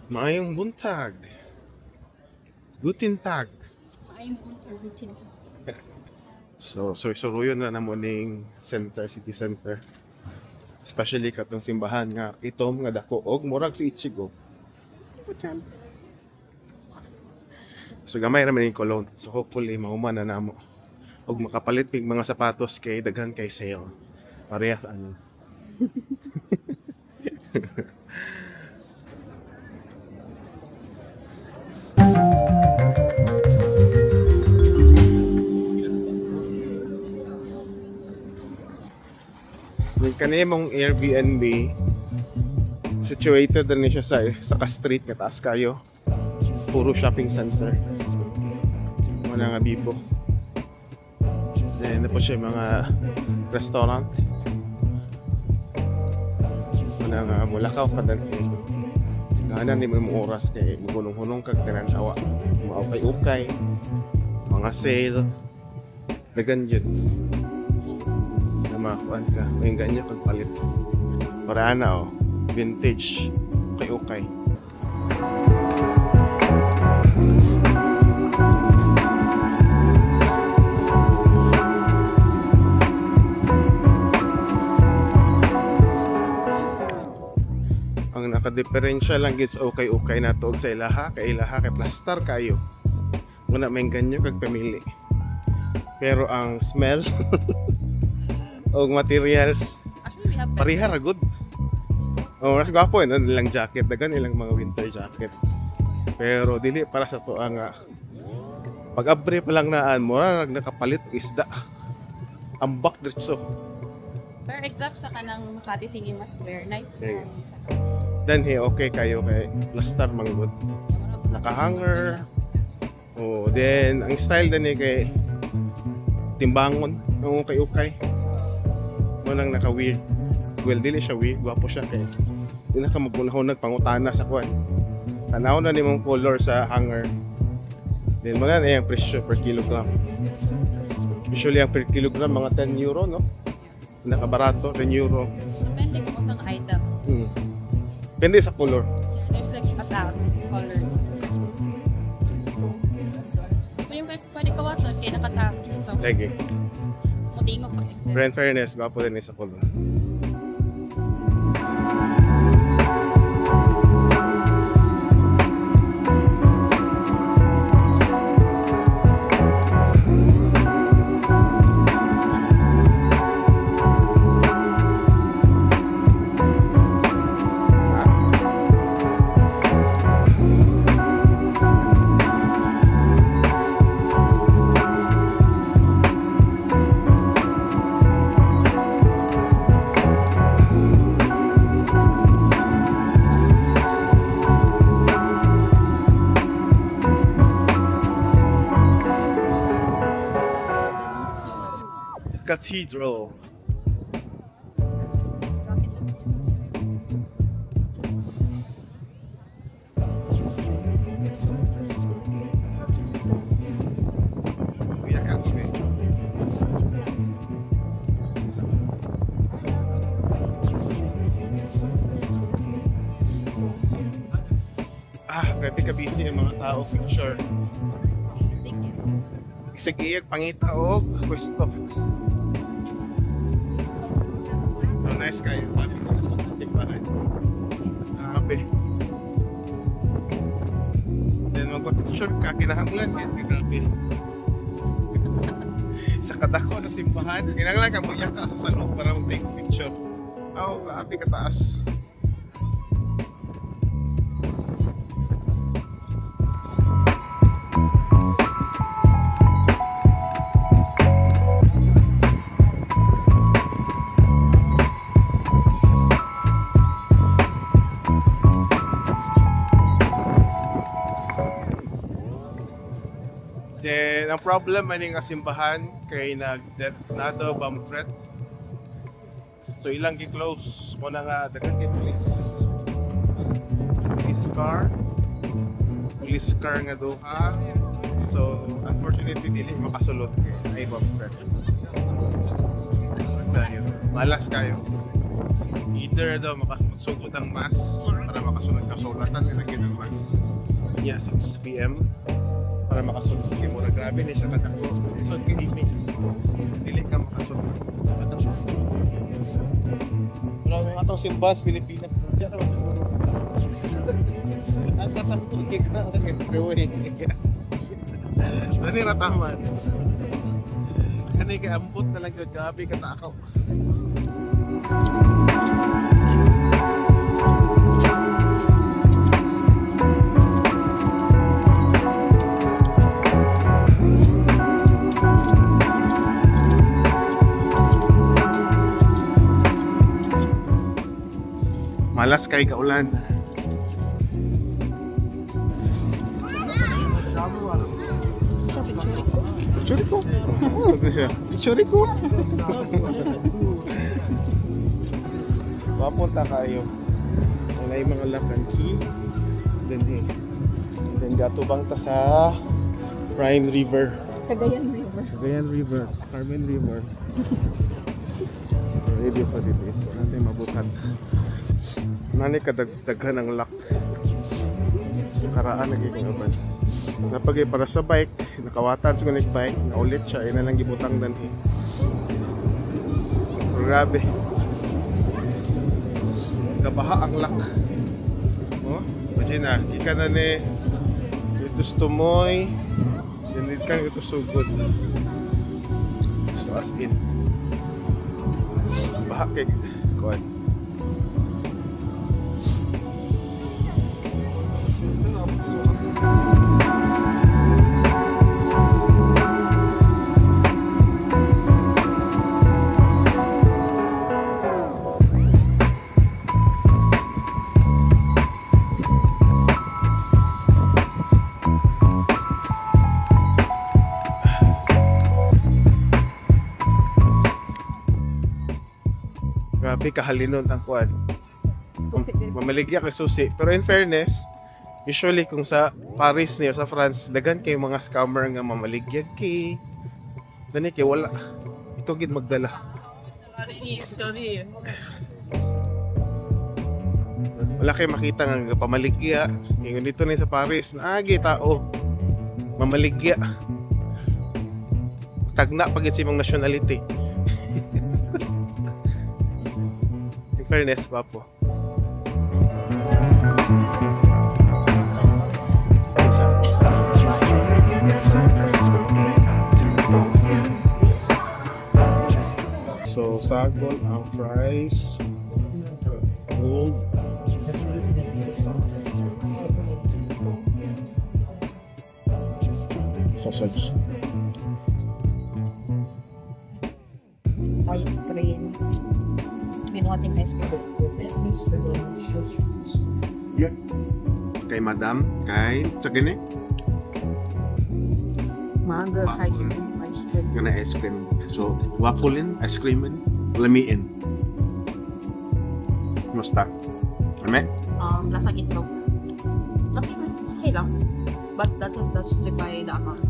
Maayong buntag. Guten Tag. Maayong buntag. So, suruyon na namo ning center, city center. Especially katong simbahan nga itom nga dako og murag si Ichigo. So gamay ra man yung cologne. So hopefully mahuman na namo. Og makapalit mig mga sapatos kay daghan kay sale. Parehas ani. Yung kanimong Airbnb, situated din siya sa ka-street nga taas kayo. Puro shopping center. Wala nga bibo. Then na po siya mga restaurant. Wala nga mulakaw kadaghan. Nganan di mo oras kay mugunong-hunong kag tinanawa. Maukay-ukay. Mga sale. Dagan jud. Makuan ka, may ganyan pagpalit para na vintage okay. Ang naka-diferensya lang gits okay na to sa ilaha kay plaster kayo muna may ganyan kag pamili pero ang smell og materials parihar good. Oh, mas gwapo yun, nilang jacket, dagan ilang mga winter jacket. Pero dili para sa to ang pag-abre pa lang naan mo nakapalit isda. Ambak diretso. Pero except sa kanang Makati Cinema Square, nice. Okay. Then okay kayo kay plaster mang good. Naka-hanger. Oh, then ang style din kay timbangon, ang okay. Nang naka-weird. Well, dili siya weird. Gwapo siya kay di na ka magpunahon nagpangutana sa kwan. Tanaw na nimong color sa hanger. Then mo na yung presyo per kilogram. Usually ang per kilogram mga 10 euro, no? Nakabarato, 10 euro. Depende kung ang item. Depende sa color. There's like a color. Kung yung pwede kawasan, kaya nakatap. So, Lagi. mutingog pag Brand fairness, gwapo din sa color. Cathedral. Grabe ka busy ang mga tao picture. Isagiyag pangita og pwesto. So nice kayo. Grabe. Then magpa-picture ka, kinahanglan grabe. Sa kadako sa simbahan, kinahanglan ka muiyak ka sa loob para mag-take picture. Oh, grabe kataas. Then, ang problem ay nga simbahan kay nag-detonado bomb threat. So, ilang gi-close mo na nga dagat kay police car nga duha. So, unfortunately, dili makasulod kay bomb threat. Malas kayo. Either daw magsugod ang mask para makasunod ka kaulatan na lagi ng mask. Yeah, 6 p.m. para makasunod. Kaya mura grabe na siya kadako. So, kinimis. Dili ka makasunod. Wala nga itong simbahan sa Pilipinas. Ang sasangkik na ang freeway. Dali rataman. Kanay kay ambot na lang yun. Grabe katakaw. Malas kay kaulan. Picture ko. Oh, ano siya? Picture ko. Papunta kayo. Wala yung mga lakanki. Then gatubang ta sa Rhine River. Cagayan River. Cagayan River. Carmen River. It is what it is. Wala tayong mabutan. Nani kadagdagan ng lock. Karaan nagiging napagay para sa bike, nakawatan sa kunik bike, naulit siya, ina lang gibutang dan eh. Grabe. Gabaha ang lock. Oh, imagine na, ika na ni ito stumoy, dinid kang ito sugod. So as in, baha kay kuan. Grabe kahalinon ang kuan. Mamaligya kay susi. Pero in fairness, usually kung sa Paris niyo sa France, dagan kay mga scammer nga mamaligya kay. Dani kay wala. Ito gid magdala. Sorry. Wala kay makita nga pamaligya. Ngayon dito ni sa Paris, naagi tao mamaligya. Tagna pagit sa imong nationality. Fairness, papo. So, sagol ang fries. Gold. Sausage. Ice cream. Binuhating ice cream. Kay madam, kay tsagin eh. Maga kahit ice cream. Gana ice cream. So, wafflein, ice creamin, lamiin. Musta? Ame? Lasang itlog. Okay lang. But that will justify the amount.